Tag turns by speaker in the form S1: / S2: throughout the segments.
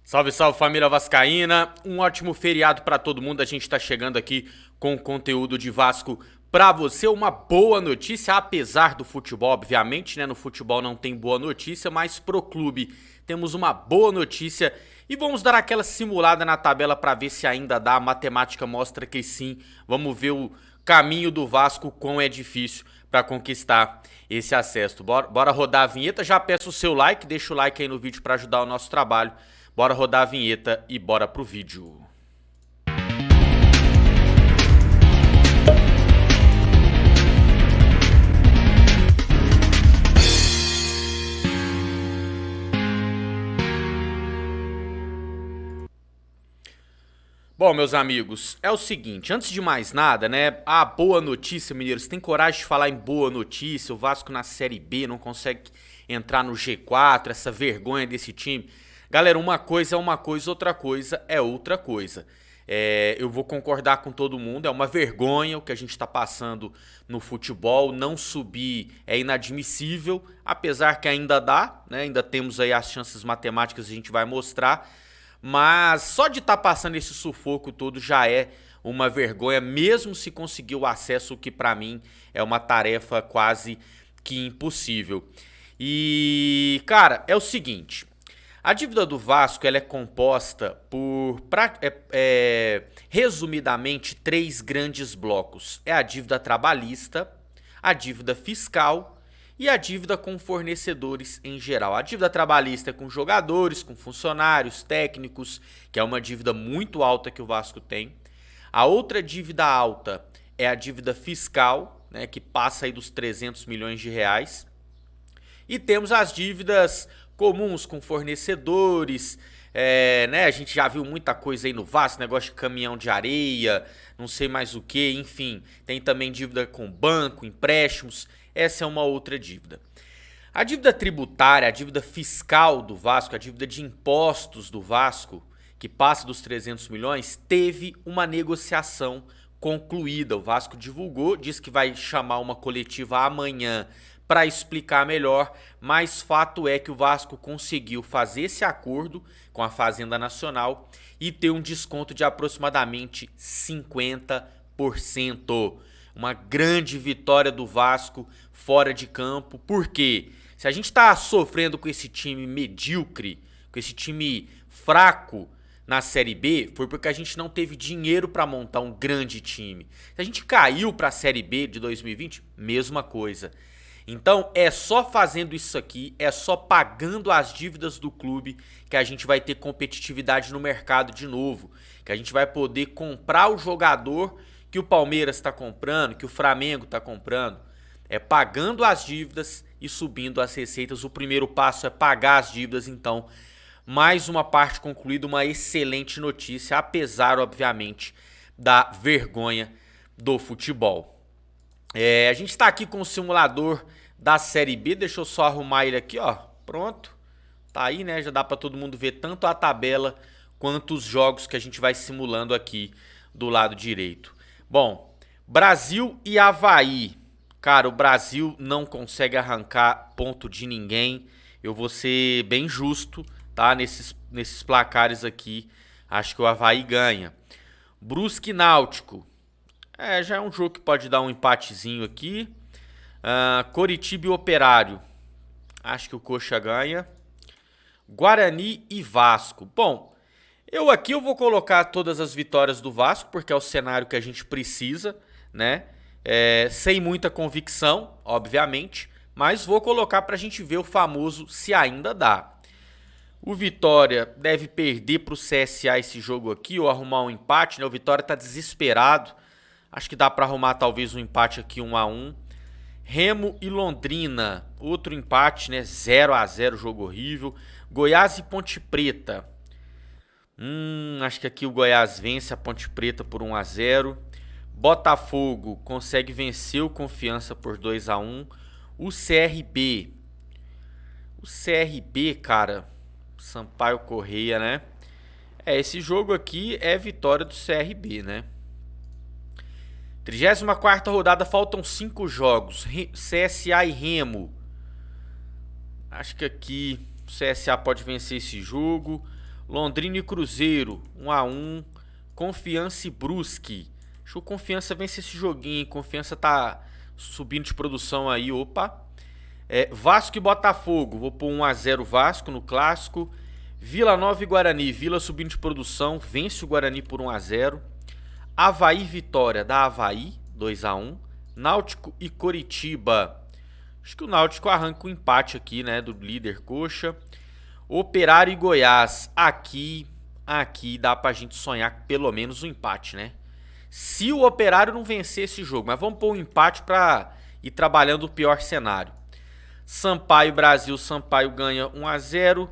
S1: Salve, salve família vascaína, um ótimo feriado pra todo mundo, a gente tá chegando aqui com conteúdo de Vasco pra você, uma boa notícia, apesar do futebol, obviamente, né, no futebol não tem boa notícia, mas pro clube temos uma boa notícia e vamos dar aquela simulada na tabela pra ver se ainda dá, a matemática mostra que sim, vamos ver o caminho do Vasco, quão é difícil pra conquistar esse acesso. Bora rodar a vinheta, já peço o seu like, deixa o like aí no vídeo pra ajudar o nosso trabalho. Bora rodar a vinheta e bora pro vídeo. Bom, meus amigos, é o seguinte, antes de mais nada, né, a boa notícia, mineiros, tem coragem de falar em boa notícia, o Vasco na Série B não consegue entrar no G4, essa vergonha desse time. Galera, uma coisa é uma coisa, outra coisa é outra coisa. Eu vou concordar com todo mundo, é uma vergonha o que a gente está passando no futebol, não subir é inadmissível, apesar que ainda dá, né, ainda temos aí as chances matemáticas, a gente vai mostrar, mas só de estar passando esse sufoco todo já é uma vergonha, mesmo se conseguir o acesso, o que pra mim é uma tarefa quase que impossível. E, cara, é o seguinte, a dívida do Vasco ela é composta por, resumidamente, três grandes blocos. É a dívida trabalhista, a dívida fiscal e a dívida com fornecedores em geral. A dívida trabalhista é com jogadores, com funcionários, técnicos, que é uma dívida muito alta que o Vasco tem. A outra dívida alta é a dívida fiscal, né, que passa aí dos 300 milhões de reais. E temos as dívidas comuns com fornecedores, né? A gente já viu muita coisa aí no Vasco, negócio de caminhão de areia, não sei mais o que, enfim. Tem também dívida com banco, empréstimos, essa é uma outra dívida. A dívida tributária, a dívida fiscal do Vasco, a dívida de impostos do Vasco, que passa dos 300 milhões, teve uma negociação concluída. O Vasco divulgou, disse que vai chamar uma coletiva amanhã para explicar melhor, mas fato é que o Vasco conseguiu fazer esse acordo com a Fazenda Nacional e ter um desconto de aproximadamente 50%. Uma grande vitória do Vasco fora de campo, porque se a gente está sofrendo com esse time medíocre, com esse time fraco na Série B, foi porque a gente não teve dinheiro para montar um grande time. Se a gente caiu para a Série B de 2020, mesma coisa. Então é só fazendo isso aqui, é só pagando as dívidas do clube que a gente vai ter competitividade no mercado de novo, que a gente vai poder comprar o jogador que o Palmeiras está comprando, que o Flamengo está comprando. É pagando as dívidas e subindo as receitas. O primeiro passo é pagar as dívidas, então mais uma parte concluída, uma excelente notícia, apesar, obviamente, da vergonha do futebol. A gente está aqui com o simulador da Série B, deixa eu só arrumar ele aqui, ó, pronto, tá aí, né, já dá para todo mundo ver tanto a tabela quanto os jogos que a gente vai simulando aqui do lado direito. Bom, Brasil e Avaí, cara, o Brasil não consegue arrancar ponto de ninguém, eu vou ser bem justo, tá, nesses placares aqui, acho que o Avaí ganha. Brusque e Náutico, já é um jogo que pode dar um empatezinho aqui. Coritiba e Operário, acho que o Coxa ganha. Guarani e Vasco. Bom, eu vou colocar todas as vitórias do Vasco, porque é o cenário que a gente precisa, né? Sem muita convicção, obviamente, mas vou colocar pra gente ver o famoso se ainda dá. O Vitória deve perder pro CSA esse jogo aqui, ou arrumar um empate, né? O Vitória tá desesperado. Acho que dá pra arrumar talvez um empate aqui 1-1. Remo e Londrina, outro empate, né? 0-0, jogo horrível. Goiás e Ponte Preta. Acho que aqui o Goiás vence a Ponte Preta por 1-0. Botafogo consegue vencer o Confiança por 2-1. O CRB. O CRB, cara, Sampaio Correia, né? Esse jogo aqui é vitória do CRB, né? 34ª rodada, faltam 5 jogos. CSA e Remo. Acho que aqui o CSA pode vencer esse jogo. Londrina e Cruzeiro, 1-1. Confiança e Brusque. Acho que o Confiança vence esse joguinho, hein? Confiança tá subindo de produção aí, opa. Vasco e Botafogo, vou pôr 1-0 Vasco no clássico. Vila Nova e Guarani, Vila subindo de produção, vence o Guarani por 1-0. Avaí e Vitória, da Avaí, 2-1. Náutico e Coritiba. Acho que o Náutico arranca o empate aqui, né, do líder Coxa. Operário e Goiás, aqui dá pra gente sonhar pelo menos um empate, né? Se o Operário não vencer esse jogo, mas vamos pôr um empate pra ir trabalhando o pior cenário. Sampaio Brasil, Sampaio ganha 1-0.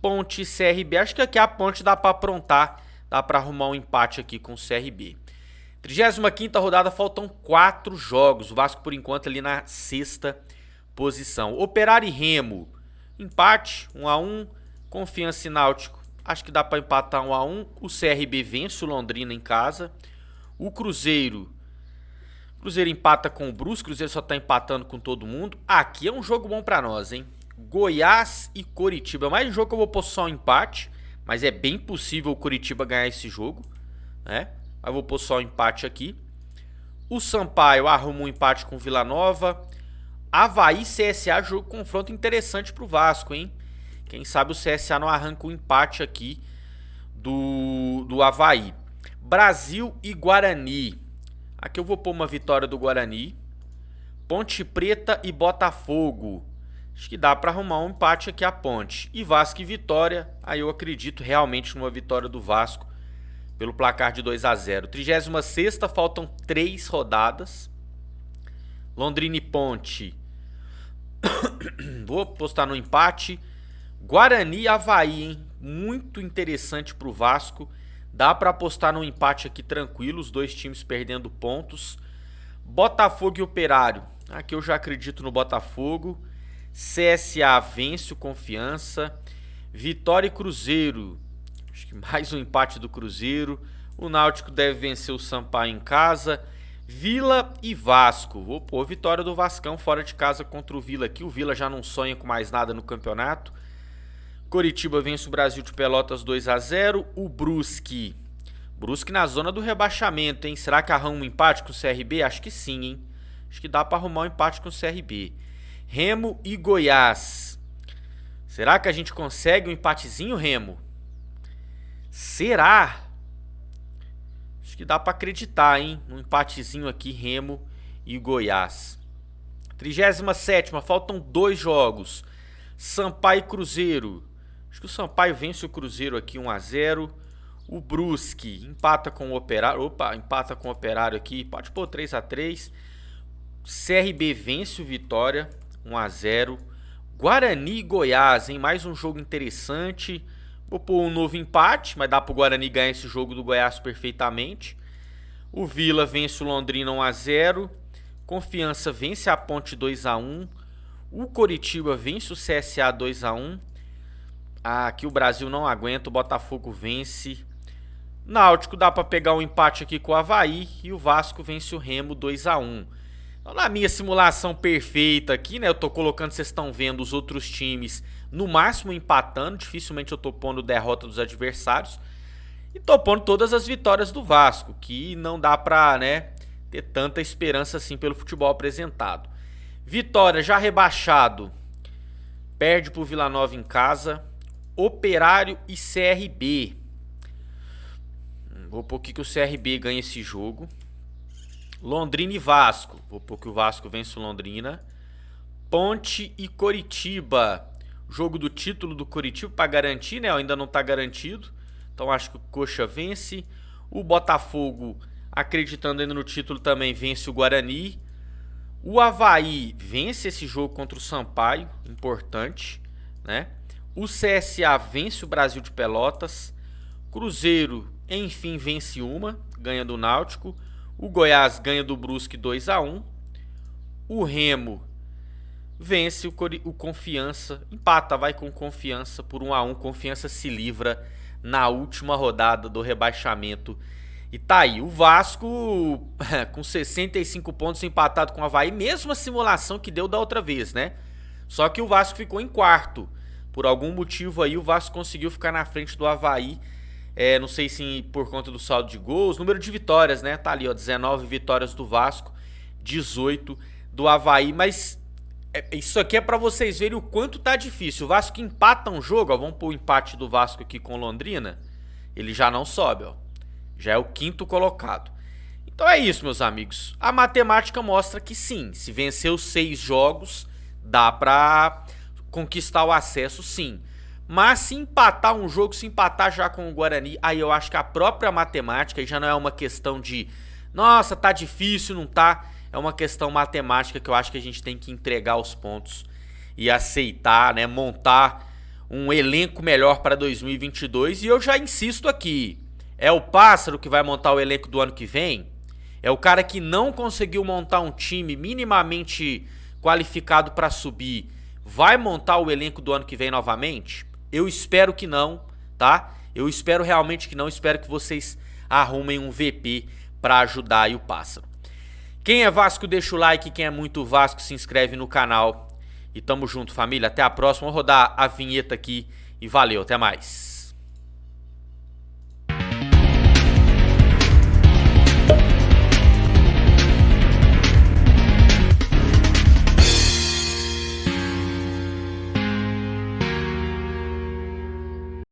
S1: Ponte e CRB, acho que aqui a Ponte dá pra aprontar, dá pra arrumar um empate aqui com o CRB. 35ª rodada, faltam 4 jogos, o Vasco por enquanto ali na 6ª posição. Operário e Remo, empate, 1-1. Confiança e Náutico, acho que dá pra empatar 1-1. O CRB vence o Londrina em casa. O Cruzeiro empata com o Brusque, o Cruzeiro só tá empatando com todo mundo. Aqui é um jogo bom pra nós, hein? Goiás e Coritiba, mais um jogo que eu vou pôr só um empate, mas é bem possível o Coritiba ganhar esse jogo, né? Mas vou pôr só um empate aqui. O Sampaio arruma um empate com o Vila Nova. Avaí e CSA, jogo confronto interessante pro Vasco, hein? Quem sabe o CSA não arranca um empate aqui do Avaí. Brasil e Guarani. Aqui eu vou pôr uma vitória do Guarani. Ponte Preta e Botafogo. Acho que dá para arrumar um empate aqui a Ponte. E Vasco e Vitória. Aí eu acredito realmente numa vitória do Vasco pelo placar de 2-0. 36ª, faltam 3 rodadas. Londrina e Ponte. Vou apostar no empate. Guarani e Avaí, hein? Muito interessante pro Vasco. Dá para apostar no empate aqui tranquilo, os dois times perdendo pontos. Botafogo e Operário. Aqui eu já acredito no Botafogo. CSA vence o Confiança. Vitória e Cruzeiro. Acho que mais um empate do Cruzeiro. O Náutico deve vencer o Sampaio em casa. Vila e Vasco. Vou pôr vitória do Vascão fora de casa contra o Vila aqui. O Vila já não sonha com mais nada no campeonato. Coritiba vence o Brasil de Pelotas 2-0. O Brusque na zona do rebaixamento, hein? Será que arruma um empate com o CRB? Acho que sim, hein? Acho que dá para arrumar um empate com o CRB. Remo e Goiás. Será que a gente consegue um empatezinho, Remo? Será? Acho que dá para acreditar, hein? Um empatezinho aqui, Remo e Goiás. 37ª, faltam 2 jogos. Sampaio e Cruzeiro. Acho que o Sampaio vence o Cruzeiro aqui 1-0. O Brusque empata com o Operário. Opa, empata com o Operário aqui. Pode pôr 3-3. CRB vence o Vitória 1-0. Guarani e Goiás, hein? Mais um jogo interessante. Vou pôr um novo empate, mas dá pro Guarani ganhar esse jogo do Goiás perfeitamente. O Vila vence o Londrina 1-0. Confiança vence a Ponte 2-1. O Coritiba vence o CSA 2-1. Aqui o Brasil não aguenta, o Botafogo vence. Náutico dá para pegar um empate aqui com o Avaí. E o Vasco vence o Remo 2-1. Então, na minha simulação perfeita aqui, né? Eu tô colocando, vocês estão vendo, os outros times no máximo empatando. Dificilmente eu tô pondo derrota dos adversários. E tô pondo todas as vitórias do Vasco, que não dá pra, né, ter tanta esperança assim pelo futebol apresentado. Vitória já rebaixado. Perde pro Vila Nova em casa. Operário e CRB. Vou pôr aqui que o CRB ganha esse jogo. Londrina e Vasco. Vou pôr que o Vasco vence o Londrina. Ponte e Coritiba. Jogo do título do Coritiba para garantir, né? Ainda não está garantido. Então acho que o Coxa vence. O Botafogo, acreditando ainda no título, também vence o Guarani. O Avaí vence esse jogo contra o Sampaio. Importante, né? O CSA vence o Brasil de Pelotas. Cruzeiro, enfim, vence uma, ganha do Náutico. O Goiás ganha do Brusque 2-1. O Remo vence o Confiança. Empata, vai com Confiança por 1-1. Confiança se livra na última rodada do rebaixamento. E tá aí, o Vasco com 65 pontos empatado com o Avaí. Mesma simulação que deu da outra vez, né? Só que o Vasco ficou em quarto. Por algum motivo aí o Vasco conseguiu ficar na frente do Avaí. Não sei se por conta do saldo de gols, número de vitórias, né? Tá ali, ó, 19 vitórias do Vasco, 18 do Avaí, mas isso aqui é pra vocês verem o quanto tá difícil. O Vasco empata um jogo, ó, vamos pôr o empate do Vasco aqui com Londrina, ele já não sobe, ó. Já é o 5º colocado. Então é isso, meus amigos. A matemática mostra que sim, se vencer os 6 jogos, dá pra conquistar o acesso, sim. Mas se empatar um jogo, se empatar já com o Guarani, aí eu acho que a própria matemática já não é uma questão de nossa, tá difícil, não tá. É uma questão matemática que eu acho que a gente tem que entregar os pontos e aceitar, né, montar um elenco melhor para 2022. E eu já insisto aqui, é o Pássaro que vai montar o elenco do ano que vem? É o cara que não conseguiu montar um time minimamente qualificado para subir, vai montar o elenco do ano que vem novamente? Eu espero que não, tá? Eu espero realmente que não, espero que vocês arrumem um VP para ajudar aí o Pássaro. Quem é Vasco deixa o like, quem é muito Vasco se inscreve no canal. E tamo junto, família, até a próxima. Vou rodar a vinheta aqui e valeu, até mais.